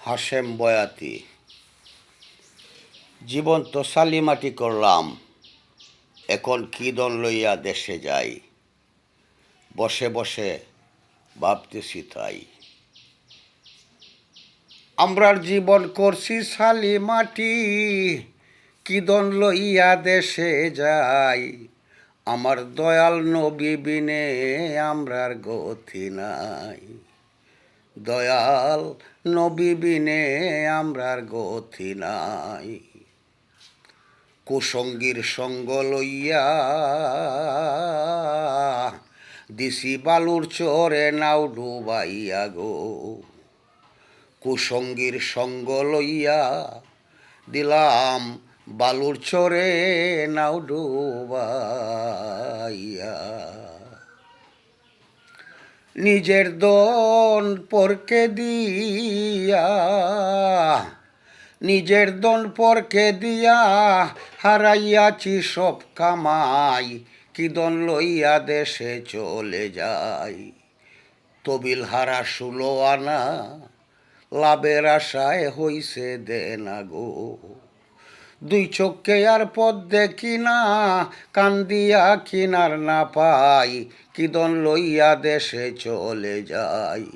হাশেম বয়াতি। জীবন তো সালিমাটি করলাম, এখন কি দন লইয়া দেশে যাই, বসে বসে ভাবতেছি তাই। আমরার জীবন করছি সালিমাটি, কি দন লইয়া দেশে যাই, আমার দয়াল নবী বিনে আমরার গতি নাই। দয়াল নবী বিনে আমরার গতি নাই। কুসঙ্গীর সঙ্গ লইয়া দিছি বালুর চরে নাও ডুবাইয়া গো। কুসঙ্গীর সঙ্গ লইয়া দিলাম বালুর চরে নাও ডুবাইয়া। নিজের দন পরকে দিয়া, নিজের দন পরকে দিয়া হারাইয়াছি সব কামাই, কি দন লইয়া দেশে চলে যাই। তবিল হারা 16 আনা, লাভের আশায় হইছে দেনা গো। দুই চোখে আর পথ দেখি না, কান্দিয়া কিনার না পাই, কি দন লইয়া দেশে চলে যাই।